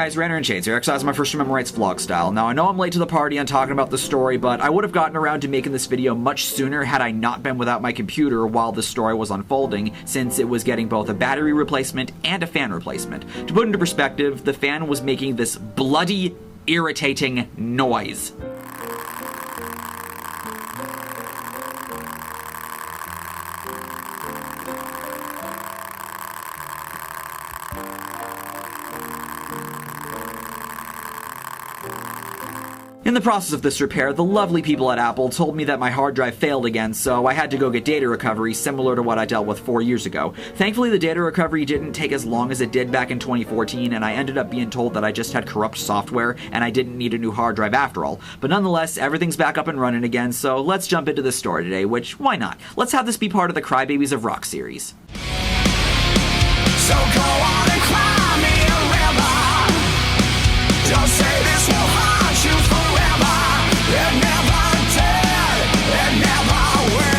guys, RanterInShades here, exercising my first human rights vlog style. Now, I know I'm late to the party on talking about the story, but I would have gotten around to making this video much sooner had I not been without my computer while the story was unfolding, since it was getting both a battery replacement and a fan replacement. To put into perspective, the fan was making this bloody, irritating noise. In the process of this repair, the lovely people at Apple told me that my hard drive failed again, so I had to go get data recovery similar to what I dealt with 4 years ago. Thankfully, the data recovery didn't take as long as it did back in 2014, and I ended up being told that I just had corrupt software and I didn't need a new hard drive after all. But nonetheless, everything's back up and running again, so let's jump into this story today, which, why not? Let's have this be part of the Crybabies of Rock series. So go on and cry me a river. Don't say this will haunt you forever. It never did. It never will.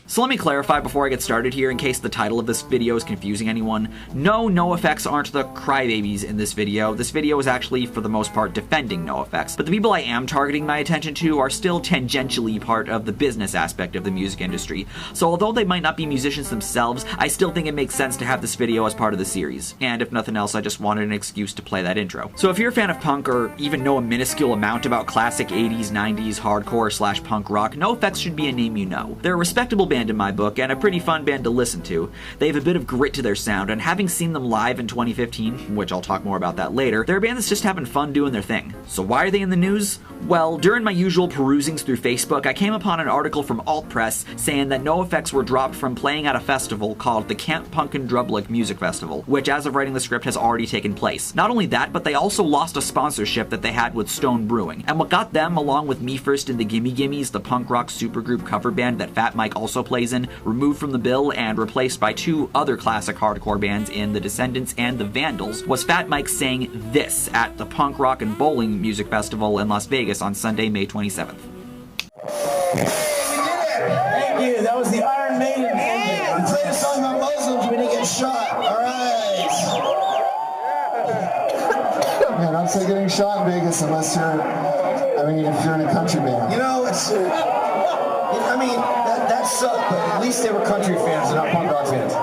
So let me clarify before I get started here in case the title of this video is confusing anyone. No, NOFX aren't the crybabies in this video. This video is actually, for the most part, defending NOFX. But the people I am targeting my attention to are still tangentially part of the business aspect of the music industry. So although they might not be musicians themselves, I still think it makes sense to have this video as part of the series. And if nothing else, I just wanted an excuse to play that intro. So if you're a fan of punk or even know a minuscule amount about classic 80s, 90s hardcore / punk rock, NOFX should be a name you know. They're a respectable band in my book, and a pretty fun band to listen to. They have a bit of grit to their sound, and having seen them live in 2015, which I'll talk more about that later, they're a band that's just having fun doing their thing. So why are they in the news? Well, during my usual perusings through Facebook, I came upon an article from Alt Press saying that NOFX were dropped from playing at a festival called the Camp Punkin' Drublic Music Festival, which as of writing the script has already taken place. Not only that, but they also lost a sponsorship that they had with Stone Brewing. And what got them, along with Me First and the Gimme Gimmes, the punk rock supergroup cover band that Fat Mike also plays in, removed from the bill and replaced by two other classic hardcore bands in The Descendants and The Vandals, was Fat Mike saying this at the Punk Rock and Bowling Music Festival in Las Vegas on Sunday, May 27th. We did it! Thank you. That was the Iron Maiden. Yeah. We played a song about Muslims. We didn't get shot. All right. Man, I'm still getting shot in Vegas unless if you're in a country band. You know, it's. I mean, that sucked, but at least they were country fans and not punk rock fans.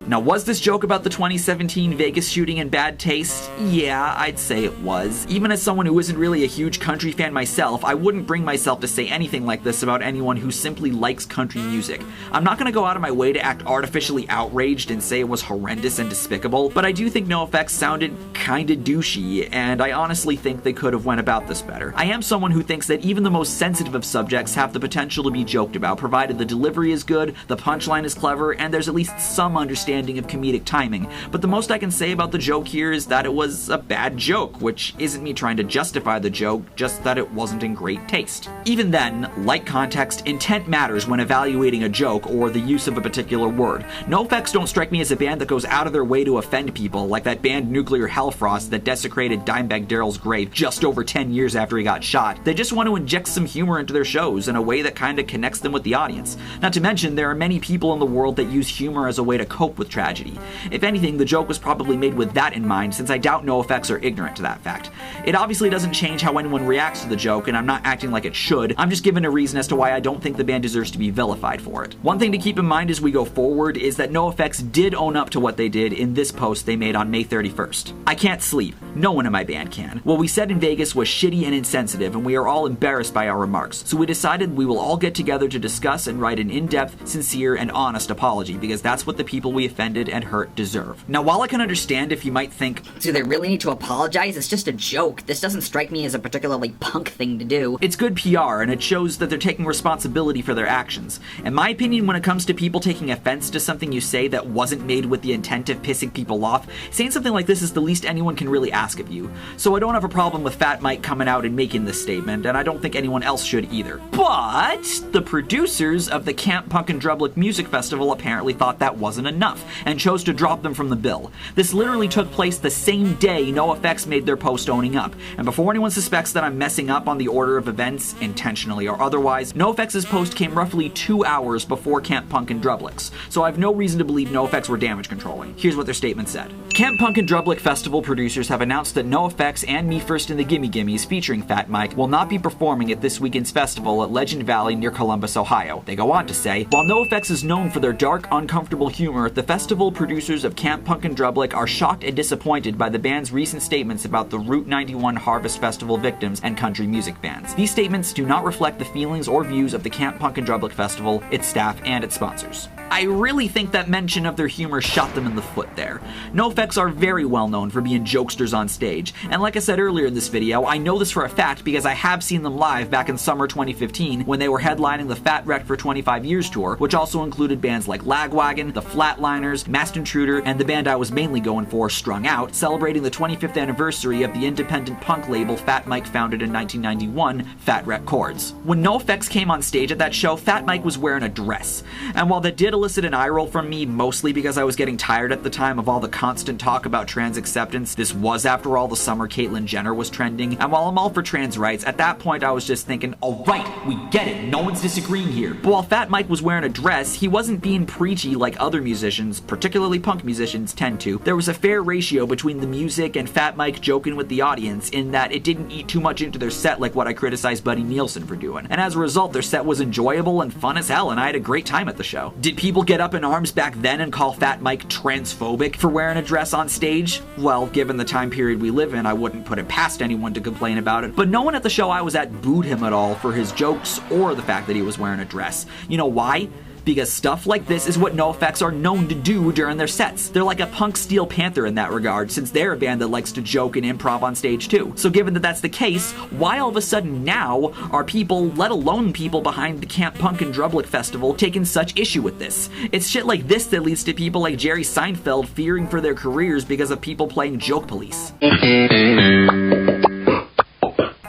Now, was this joke about the 2017 Vegas shooting in bad taste? Yeah, I'd say it was. Even as someone who isn't really a huge country fan myself, I wouldn't bring myself to say anything like this about anyone who simply likes country music. I'm not gonna go out of my way to act artificially outraged and say it was horrendous and despicable, but I do think NOFX sounded kinda douchey, and I honestly think they could have went about this better. I am someone who thinks that even the most sensitive of subjects have the potential to be joked about, provided the delivery is good, the punchline is clever, and there's at least some understanding of comedic timing. But the most I can say about the joke here is that it was a bad joke, which isn't me trying to justify the joke, just that it wasn't in great taste. Even then, like context, intent matters when evaluating a joke or the use of a particular word. NOFX don't strike me as a band that goes out of their way to offend people, like that band Nuclear Hellfrost that desecrated Dimebag Darrell's grave just over 10 years after he got shot. They just want to inject some humor into their shows in a way that kinda connects them with the audience. Not to mention, there are many people in the world that use humor as a way to cope with tragedy. If anything, the joke was probably made with that in mind, since I doubt NOFX are ignorant to that fact. It obviously doesn't change how anyone reacts to the joke, and I'm not acting like it should. I'm just giving a reason as to why I don't think the band deserves to be vilified for it. One thing to keep in mind as we go forward is that NOFX did own up to what they did in this post they made on May 31st. I can't sleep. No one in my band can. What we said in Vegas was shitty and insensitive, and we are all embarrassed by our remarks. So we decided we will all get together to discuss and write an in-depth, sincere, and honest apology, because that's what the people we offended and hurt deserve. Now, while I can understand if you might think, do they really need to apologize? It's just a joke. This doesn't strike me as a particularly punk thing to do. It's good PR, and it shows that they're taking responsibility for their actions. In my opinion, when it comes to people taking offense to something you say that wasn't made with the intent of pissing people off, saying something like this is the least anyone can really ask of you. So I don't have a problem with Fat Mike coming out and making this statement, and I don't think anyone else should either. But the producers of the Camp Punk and Drublic Music Festival apparently thought that wasn't enough, and chose to drop them from the bill. This literally took place the same day NOFX made their post owning up, and before anyone suspects that I'm messing up on the order of events, intentionally or otherwise, NOFX's post came roughly 2 hours before Camp Punk and Drublic's, so I have no reason to believe NOFX were damage controlling. Here's what their statement said. Camp Punk and Drublic Festival producers have announced that NOFX and Me First and the Gimme Gimmes featuring Fat Mike will not be performing at this weekend's festival at Legend Valley near Columbus, Ohio. They go on to say, while NOFX is known for their dark, uncomfortable humor, the festival producers of Camp Punk and Drublic are shocked and disappointed by the band's recent statements about the Route 91 Harvest Festival victims and country music bands. These statements do not reflect the feelings or views of the Camp Punk and Drublic Festival, its staff, and its sponsors. I really think that mention of their humor shot them in the foot there. NOFX are very well known for being jokesters on stage, and like I said earlier in this video, I know this for a fact because I have seen them live back in summer 2015 when they were headlining the Fat Wreck for 25 Years tour, which also included bands like Lagwagon, the Flatliners, Masked Intruder, and the band I was mainly going for, Strung Out, celebrating the 25th anniversary of the independent punk label Fat Mike founded in 1991, Fat Wreck Chords. When NOFX came on stage at that show, Fat Mike was wearing a dress, and while that did elicit an eye roll from me, mostly because I was getting tired at the time of all the constant talk about trans acceptance. This was, after all, the summer Caitlyn Jenner was trending, and while I'm all for trans rights, at that point I was just thinking, alright, we get it, no one's disagreeing here. But while Fat Mike was wearing a dress, he wasn't being preachy like other musicians, particularly punk musicians, tend to. There was a fair ratio between the music and Fat Mike joking with the audience in that it didn't eat too much into their set like what I criticized Buddy Nielsen for doing. And as a result, their set was enjoyable and fun as hell, and I had a great time at the show. Did people get up in arms back then and call Fat Mike transphobic for wearing a dress on stage? Well, given the time period we live in, I wouldn't put it past anyone to complain about it, but no one at the show I was at booed him at all for his jokes or the fact that he was wearing a dress. You know why? Because stuff like this is what NOFX are known to do during their sets. They're like a punk Steel Panther in that regard, since they're a band that likes to joke and improv on stage too. So given that that's the case, why all of a sudden now are people, let alone people behind the Camp Punk and Drublic Festival, taking such issue with this? It's shit like this that leads to people like Jerry Seinfeld fearing for their careers because of people playing joke police.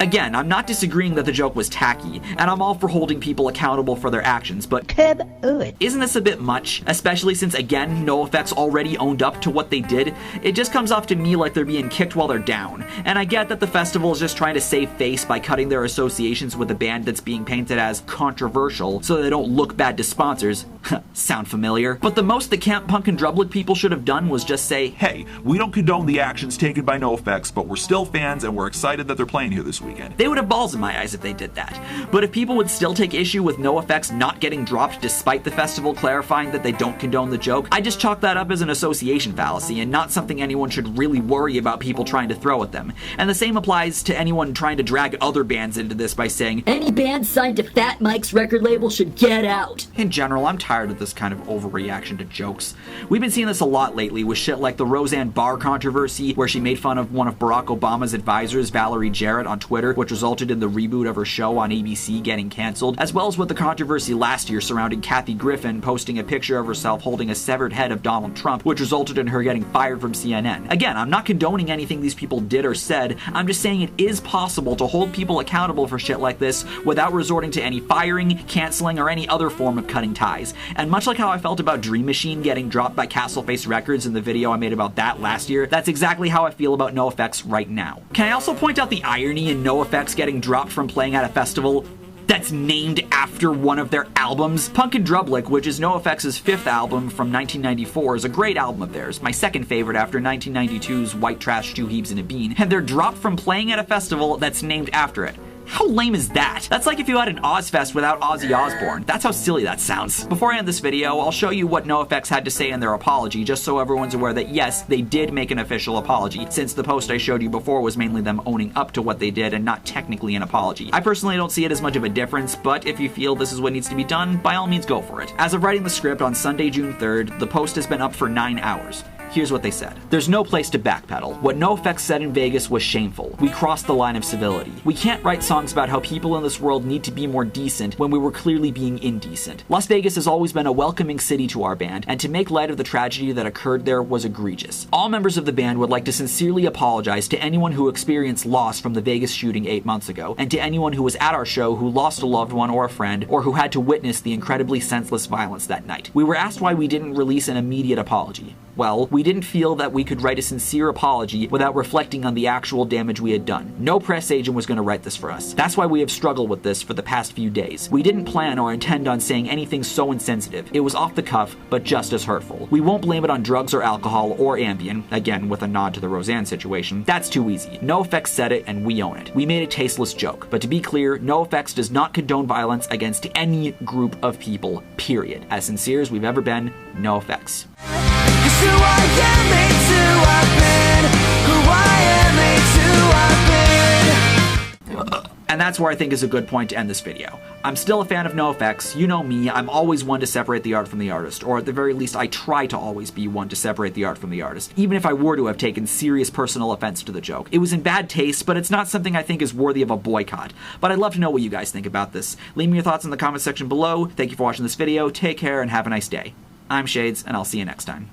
Again, I'm not disagreeing that the joke was tacky, and I'm all for holding people accountable for their actions, but isn't this a bit much? Especially since, again, NOFX already owned up to what they did. It just comes off to me like they're being kicked while they're down. And I get that the festival is just trying to save face by cutting their associations with a band that's being painted as controversial so they don't look bad to sponsors. Sound familiar? But the most the Camp Punk and Drublic people should have done was just say, hey, we don't condone the actions taken by NOFX, but we're still fans and we're excited that they're playing here this weekend. They would have balls in my eyes if they did that. But if people would still take issue with NOFX not getting dropped despite the festival clarifying that they don't condone the joke, I just chalk that up as an association fallacy and not something anyone should really worry about people trying to throw at them. And the same applies to anyone trying to drag other bands into this by saying, any band signed to Fat Mike's record label should get out. In general, I'm tired of this kind of overreaction to jokes. We've been seeing this a lot lately with shit like the Roseanne Barr controversy, where she made fun of one of Barack Obama's advisors, Valerie Jarrett, on Twitter, which resulted in the reboot of her show on ABC getting canceled, as well as with the controversy last year surrounding Kathy Griffin posting a picture of herself holding a severed head of Donald Trump, which resulted in her getting fired from CNN. Again, I'm not condoning anything these people did or said, I'm just saying it is possible to hold people accountable for shit like this without resorting to any firing, canceling, or any other form of cutting ties. And much like how I felt about Dream Machine getting dropped by Castleface Records in the video I made about that last year, that's exactly how I feel about NOFX right now. Can I also point out the irony in NOFX getting dropped from playing at a festival that's named after one of their albums? Punk and Drublic, which is NOFX's 5th album from 1994, is a great album of theirs, my second favorite after 1992's White Trash, Two Heaves and a Bean, and they're dropped from playing at a festival that's named after it. How lame is that? That's like if you had an Ozfest without Ozzy Osbourne. That's how silly that sounds. Before I end this video, I'll show you what NOFX had to say in their apology, just so everyone's aware that yes, they did make an official apology, since the post I showed you before was mainly them owning up to what they did and not technically an apology. I personally don't see it as much of a difference, but if you feel this is what needs to be done, by all means go for it. As of writing the script on Sunday, June 3rd, the post has been up for 9 hours. Here's what they said. There's no place to backpedal. What NOFX said in Vegas was shameful. We crossed the line of civility. We can't write songs about how people in this world need to be more decent when we were clearly being indecent. Las Vegas has always been a welcoming city to our band, and to make light of the tragedy that occurred there was egregious. All members of the band would like to sincerely apologize to anyone who experienced loss from the Vegas shooting 8 months ago, and to anyone who was at our show who lost a loved one or a friend, or who had to witness the incredibly senseless violence that night. We were asked why we didn't release an immediate apology. Well, we didn't feel that we could write a sincere apology without reflecting on the actual damage we had done. No press agent was going to write this for us. That's why we have struggled with this for the past few days. We didn't plan or intend on saying anything so insensitive. It was off the cuff, but just as hurtful. We won't blame it on drugs or alcohol or Ambien, again with a nod to the Roseanne situation. That's too easy. NOFX said it and we own it. We made a tasteless joke. But to be clear, NOFX does not condone violence against any group of people, period. As sincere as we've ever been, NOFX. Who I am made to have been, who I am made to have been. And that's where I think is a good point to end this video. I'm still a fan of NOFX. You know me, I'm always one to separate the art from the artist, or at the very least I try to always be one to separate the art from the artist, even if I were to have taken serious personal offense to the joke. It was in bad taste, but it's not something I think is worthy of a boycott. But I'd love to know what you guys think about this. Leave me your thoughts in the comment section below. Thank you for watching this video, take care, and have a nice day. I'm Shades, and I'll see you next time.